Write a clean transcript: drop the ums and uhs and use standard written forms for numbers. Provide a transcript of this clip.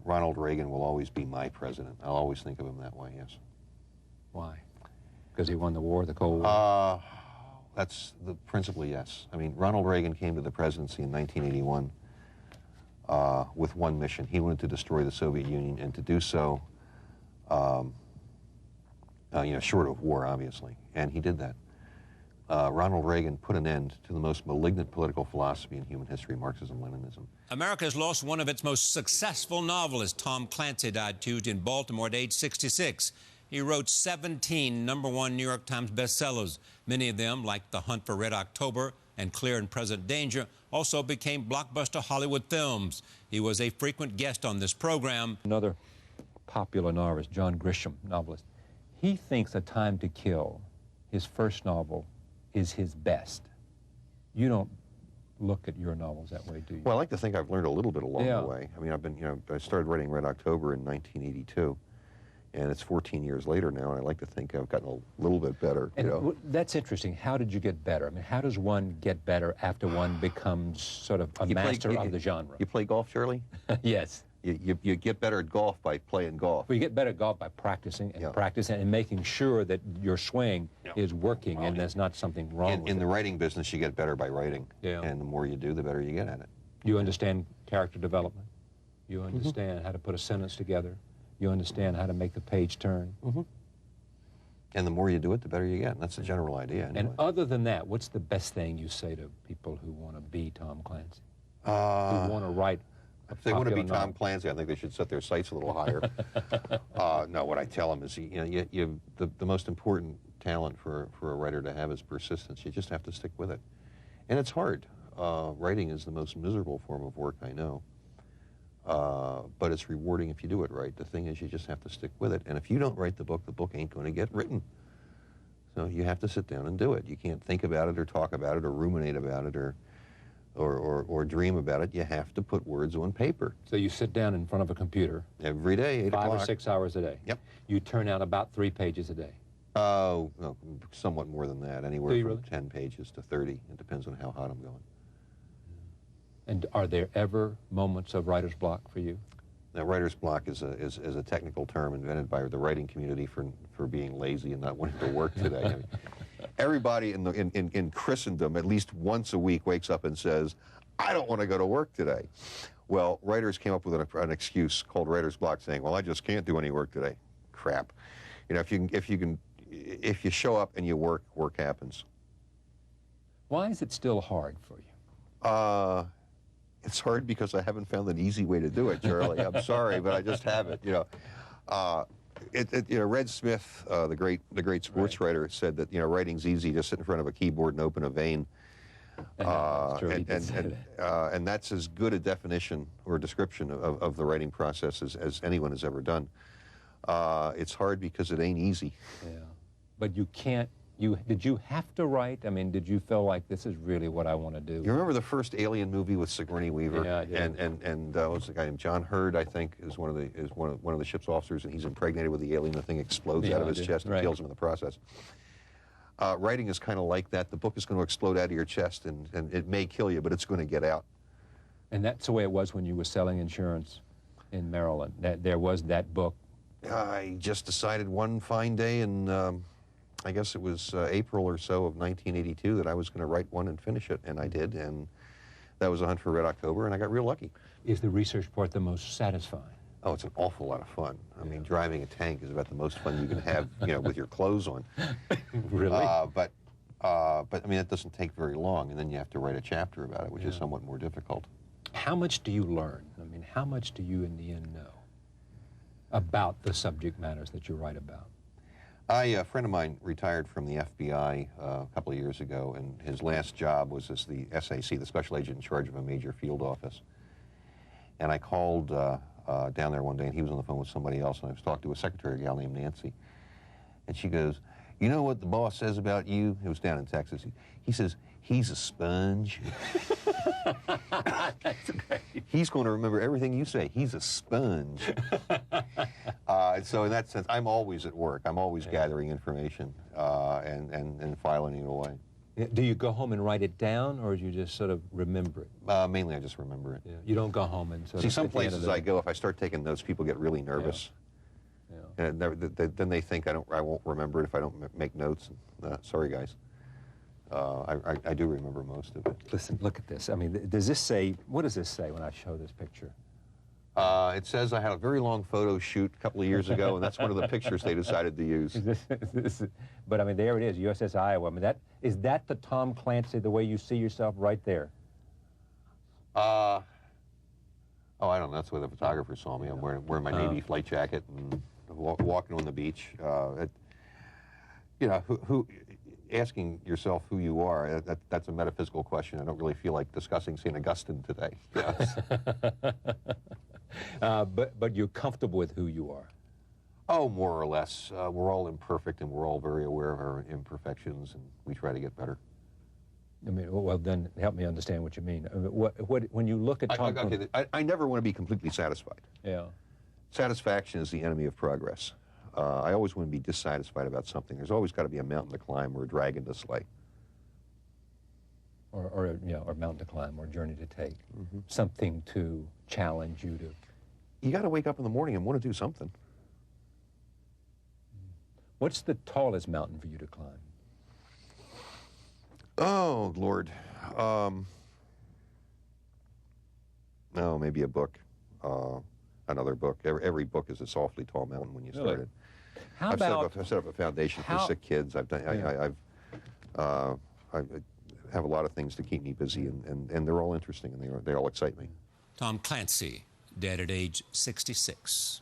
Ronald Reagan will always be my president. I'll always think of him that way, yes. Why? Because he won the war, the Cold War? Principally, yes. I mean, Ronald Reagan came to the presidency in 1981 with one mission. He wanted to destroy the Soviet Union, and to do so, short of war, obviously, and he did that. Ronald Reagan put an end to the most malignant political philosophy in human history, Marxism-Leninism. America has lost one of its most successful novelists. Tom Clancy died Tuesday in Baltimore at age 66. He wrote 17 #1 New York Times bestsellers. Many of them, like The Hunt for Red October and Clear and Present Danger, also became blockbuster Hollywood films. He was a frequent guest on this program. Another popular novelist, John Grisham, novelist, he thinks A Time to Kill, his first novel, is his best. You don't look at your novels that way, do you? Well, I like to think I've learned a little bit along the way. I mean, I started writing Red October in 1982, and it's 14 years later now, and I like to think I've gotten a little bit better. And that's interesting. How did you get better? I mean, how does one get better after one becomes sort of a master of the genre? You play golf, Charlie? Yes. You get better at golf by playing golf. Well, you get better at golf by practicing and practicing and making sure that your swing is working and there's not something wrong with in the writing business, you get better by writing. Yeah. And the more you do, the better you get at it. You understand character development. You understand how to put a sentence together. You understand how to make the page turn. And the more you do it, the better you get. And that's the general idea, anyway. And other than that, what's the best thing you say to people who want to be Tom Clancy? Who want to write if they want to be Tom Clancy, I think they should set their sights a little higher. No, what I tell them is, the most important talent for a writer to have is persistence. You just have to stick with it. And it's hard. Writing is the most miserable form of work I know. But it's rewarding if you do it right. The thing is, you just have to stick with it. And if you don't write the book ain't going to get written. So you have to sit down and do it. You can't think about it or talk about it or ruminate about it or dream about it. You have to put words on paper. So you sit down in front of a computer every day, 8 o'clock. 5 or 6 hours a day. Yep. You turn out about 3 pages a day. Oh, no, somewhat more than that. Anywhere from really? 10 pages to 30. It depends on how hot I'm going. And are there ever moments of writer's block for you? Now, writer's block is a technical term invented by the writing community for being lazy and not wanting to work today. I mean, everybody in Christendom at least once a week wakes up and says, I don't want to go to work today. Well, writers came up with an excuse called writer's block, saying, well, I just can't do any work today. Crap. You know, if you show up and you work happens. Why is it still hard for you? It's hard because I haven't found an easy way to do it, Charlie. I'm sorry, but I just haven't. Red Smith, the great sports writer, said that writing's easy. Just sit in front of a keyboard and open a vein. And that's as good a definition or description of the writing process as anyone has ever done. It's hard because it ain't easy. Yeah, but you can't. Did you have to write? I mean, did you feel like this is really what I want to do? You remember the first Alien movie with Sigourney Weaver? Yeah, I did. And what's the guy named John Hurd, I think, is one of the ship's officers, and he's impregnated with the alien. The thing explodes out of his chest and kills him in the process. Writing is kind of like that. The book is going to explode out of your chest, and it may kill you, but it's going to get out. And that's the way it was when you were selling insurance in Maryland. There was that book. I just decided one fine day in, I guess it was April or so of 1982, that I was going to write one and finish it, and I did, and that was A Hunt for Red October, and I got real lucky. Is the research part the most satisfying? Oh, it's an awful lot of fun. I mean, driving a tank is about the most fun you can have, with your clothes on. Really? But I mean, it doesn't take very long, and then you have to write a chapter about it, which is somewhat more difficult. How much do you learn? I mean, how much do you in the end know about the subject matters that you write about? A friend of mine retired from the FBI a couple of years ago, and his last job was as the SAC, the special agent in charge of a major field office. And I called down there one day, and he was on the phone with somebody else, and I was talking to a secretary, a gal named Nancy. And she goes, you know what the boss says about you? It was down in Texas. He says, he's a sponge. That's great. He's going to remember everything you say. He's a sponge. So in that sense, I'm always at work. I'm always gathering information and filing it away. Do you go home and write it down, or do you just sort of remember it? Mainly, I just remember it. Yeah. You don't go home and sort See, of... some at the end of places the- I go, if I start taking notes, people get really nervous. Yeah. And then they think I won't remember it if I don't make notes. Sorry, guys. I do remember most of it. Listen, look at this. I mean, does this say, what does this say when I show this picture? It says I had a very long photo shoot a couple of years ago, and that's one of the pictures they decided to use. But I mean, there it is, USS Iowa. I mean, is that the Tom Clancy, the way you see yourself right there? Oh, I don't know. That's where the photographer saw me. I'm wearing my Navy flight jacket and walking on the beach. You know, asking yourself who you are, that's a metaphysical question. I don't really feel like discussing St. Augustine today. Yes. But you're comfortable with who you are? Oh, more or less. We're all imperfect, and we're all very aware of our imperfections, and we try to get better. I mean, well, then help me understand what you mean. When you look at Tom... I never want to be completely satisfied. Yeah. Satisfaction is the enemy of progress. I always want to be dissatisfied about something. There's always got to be a mountain to climb or a dragon to slay. Or a mountain to climb, or a journey to take. Mm-hmm. Something to challenge you to... You got to wake up in the morning and want to do something. What's the tallest mountain for you to climb? Oh, Lord. Oh, maybe a book. Another book. Every book is a softly tall mountain when you start it. How I've set up a foundation for sick kids. I've done. I have a lot of things to keep me busy, and they're all interesting, and they all excite me. Tom Clancy, dead at age 66.